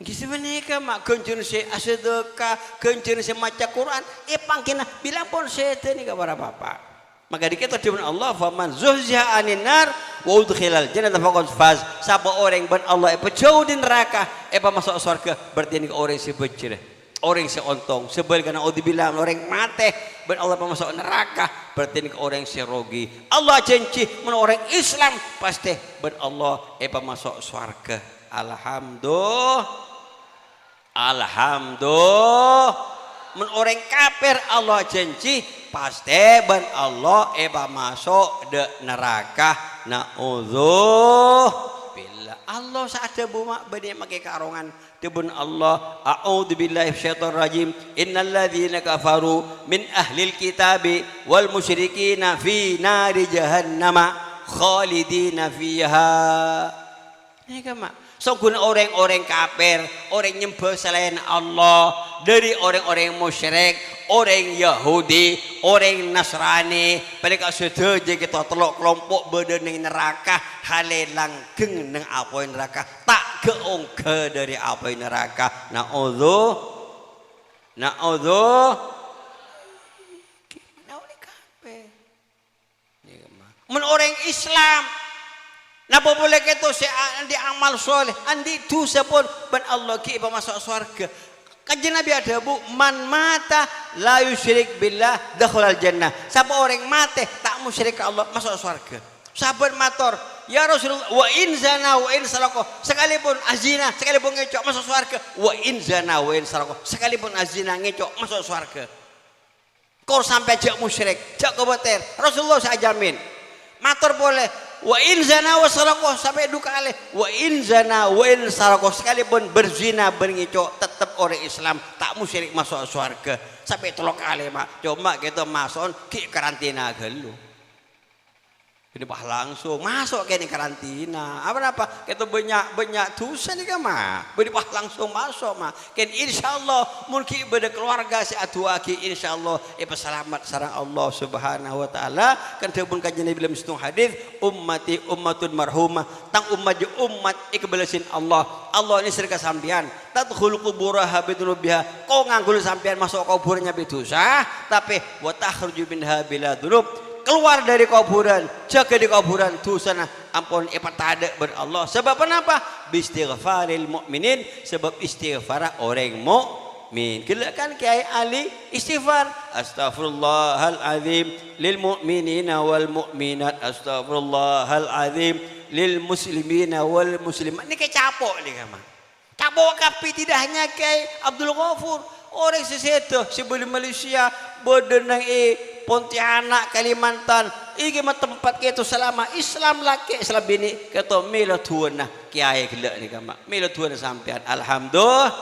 Sebenarnya mak kencur se asedekah, kencur se maca Quran, pangkina bilang pun setan ni kabar apa. Maka dikata dengan Allah, faman zuhziha anin nar wa udkhilal jannata faqad faz. Siapa orang ban Allah jauh di neraka, masuk surga, berarti ini orang si becere, orang si ontong. Sebel kana bilang orang mate ban Allah masuk neraka, berarti ini orang si rogi. Allah janji men orang Islam pasti ban Allah masuk surga. Alhamdulillah. Men orang kafir Allah janji pasti ban Allah masuk de neraka. Naudzubillah. Allah saada buma bani make karongan debun Allah. A'udzubillahi minasyaitonir rajim. Innal ladzina kafaru min ahlil kitabi wal musyrikina fi nari jahannama khalidina fiha. Ini kan sungguh orang-orang kafir, orang nyembah selain Allah, dari orang-orang musyrik, orang Yahudi, orang Nasrani, mereka sudah jadi kita telok kelompok berdening neraka, halelang geng neng apa neraka, tak keongke dari apa neraka. Men orang Islam. Napa boleh gitu si andi amal soleh, andi dosa pun ban Allah ki masuk surga. Kajian Nabi ada bu, man mata la yusyrik billah dakhalal jannah. Siapa orang mati tak musyrik ke Allah masuk surga. Sahabat mator, ya Rasulullah, wa in zana wa in saraqah, sekalipun azina, sekalipun ngecok masuk surga. Wa in zana wa in saraqah, sekalipun azina ngecok masuk surga. Kau sampai jak musyrik, jak kebeter, Rasulullah saya jamin. Mator boleh. Wa in zana wa saraqah sampai duka alih. Wa in zana wa in saraqah sekalipun berzina berngico tetap orang Islam tak musyrik masuk surga. Sampai telok kali mak. Cuma kita masuk ki karantina gelu. Ini bah langsung masuk ke ini karantina. Apa? Kita banyak dosa nih kan mah. Beri bah langsung masuk mah. Kan insyaallah mungkin beda keluarga si atuaki insyaallah selamat sareng Allah Subhanahu wa taala. Kan tebun kajian Nabi dalam setengah hadis ummati ummatun marhumah. Tang umat ikbalasin Allah. Allah ini serka sampean. Tadkhul quburaha bidunubiha. Kau nganggul sampean masuk kuburnya bidosa, tapi wa takhruju minha bila dzunub. Keluar dari kuburan, jaga di kuburan tu sana ampun tada ber Allah. Sebab kenapa? Bistighfaril mukminin, sebab istighfar orang mukmin. Kira kan Kiai Ali istighfar, astaghfirullahal azim lil mu'minina wal mu'minat, astaghfirullahal azim lil muslimina wal muslimat. Ini kayak capok nih kan. Capok kapi tidak hanya Kiai Abdul Ghafur, orang seseto sebelum Malaysia bodenang Pontianak, Kalimantan, iki mah tempat kita selama Islam laki Islam bini kata melo tuana kiai gelak ni kama melo tuana sampean alhamdulillah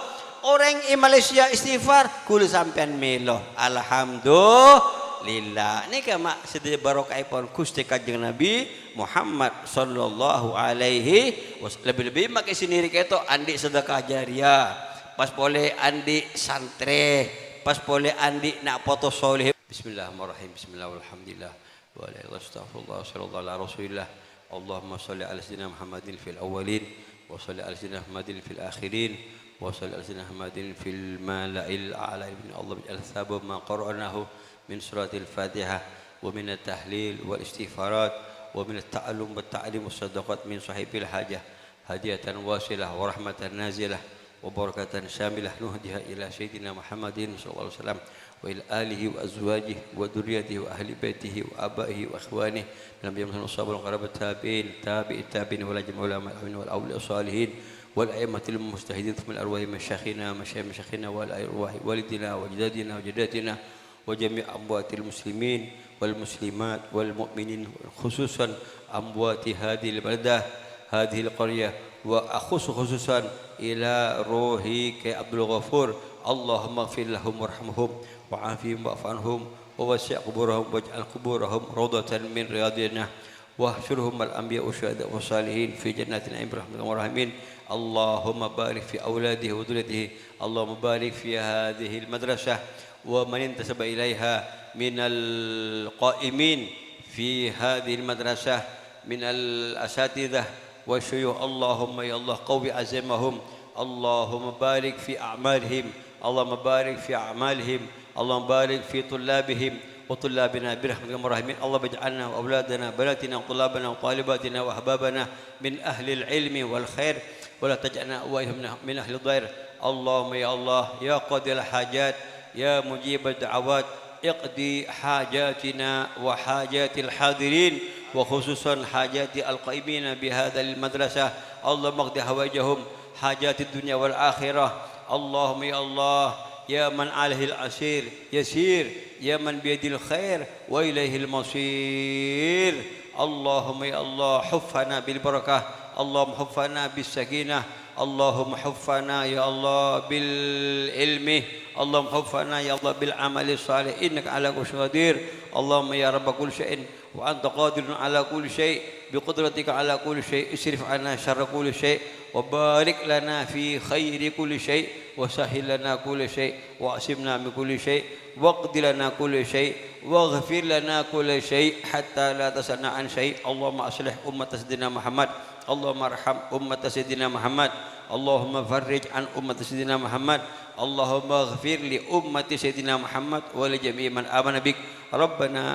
orang Malaysia istighfar kul sampean melo alhamdulillah ni kama sedaya barokah pun Gusti Kanjeng Nabi Muhammad sallallahu alaihi wasallam lebih makai sendiri kata andi sedekah jariah pas boleh andi santre pas boleh andi nak foto soleh. Bismillahirrahmanirrahim. Bismillahirrahmanirrahim. Wa la ilaha illallah sallallahu ala rasulillah. Allahumma shalli ala sayyidina Muhammadin fil awwalin wa shalli ala sayyidina Muhammadin fil akhirin wa shalli ala sayyidina Muhammadin fil mala'il a'la. Allah bij'al thabab ma qara'nahu min suratil Fatihah wa min at-tahlil wal istighfarat wa min at-ta'allum wat ta'lim was sadaqat min sahibil hajah hadiyatan wasilah wa rahmatan nazilah wa barakatan syamilah nuhdiha ila sayyidina Muhammadin sallallahu alaihi wasallam وإلى آله وأزواجه وذريته وأهل بيته وآبائه وإخوانه من الأنبياء والصحابة والقرابة التابعين التابعين ولا جميع العلماء والأولياء الصالحين والأئمة المجتهدين ثم الأرواح مشايخنا مشايخنا والأرواح والدنا وأجدادنا وجداتنا وجميع أموات المسلمين والمسلمات والمؤمنين خصوصا أموات هذه البلدة هذه القرية وأخص خصوصا إلى روحي كعبد الغفور اللهم اغفر لهم وارحمهم وعافهم واعف عنهم ووسع قبورهم واجعل قبورهم روضة من رياضنا واحشرهم الأنبياء والشهداء والصالحين في جنات النعيم برحمتك الراحمين اللهم بارك في أولاده وذريته اللهم بارك في هذه المدرسة ومن انتسب إليها من القائمين في هذه المدرسة من الأساتذة والشيوخ اللهم يا الله قوي عزمهم اللهم بارك في أعمالهم اللهم بارك في أعمالهم اللهم بارك في طلابهم وطلابنا برحمتك يا الراحمين. اللهم اجعلنا وأولادنا بناتنا وطلابنا وطالباتنا وأحبابنا من أهل العلم والخير ولا تجعلنا من أهل الضير. اللهم يا الله يا قاضي الحاجات يا مجيب الدعوات اقضي حاجاتنا وحاجات الحاضرين وخصوصا حاجات القائمين بهذا المدرسة. اللهم اقض حوائجهم حاجات الدنيا والآخرة. اللهم يا الله يا من عليه العسير يسير يا من بيد الخير وإليه المصير. اللهم يا الله حفنا بالبركة اللهم حفنا بالسكينة اللهم حفنا يا الله بالعلم اللهم حفنا يا الله بالعمل الصالح إنك على كل شيء قدير. اللهم يا رب كل شيء وأنت قادر على كل شيء بقدرتك على كل شيء اصرف عنا شر كل شيء وبارك لنا في خير كل شيء وسهل لنا كل شيء وأعصمنا من كل شيء واقض لنا كل شيء واغفر لنا كل شيء حتى لا تسألنا عن شيء. اللهم أصلح أمة سيدنا محمد اللهم ارحم أمة سيدنا محمد اللهم فرج عن أمة سيدنا محمد اللهم اغفر لأمة سيدنا محمد ولجميع من آمن بك. ربنا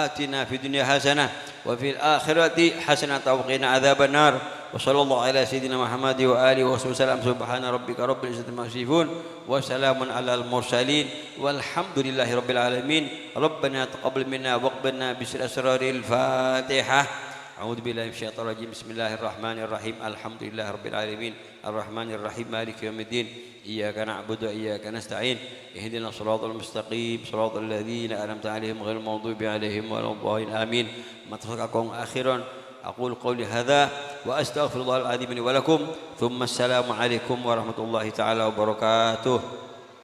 آتنا في الدنيا حسنة وفي الآخرة حسنة وقنا عذاب النار. وصلى الله على سيدنا محمد وآله وصحبه وسلم. سبحان ربك رب العزة عما يصفون وسلام على المرسلين والحمد لله رب العالمين. ربنا تقبل منا واقبلنا بسر أسرار الفاتحة. أعوذ بالله من الشيطان الرجيم. بسم الله الرحمن الرحيم. الحمد لله رب العالمين الرحمن الرحيم مالك يوم الدين إياك نعبد وإياك نستعين اهدنا الصراط المستقيم صراط الذين أنعمت عليهم غير المغضوب عليهم ولا الضالين آمين. متفقكم آخرا أقول قولي هذا وأستغفر الله العظيم لي ولكم ثم السلام عليكم ورحمة الله تعالى وبركاته.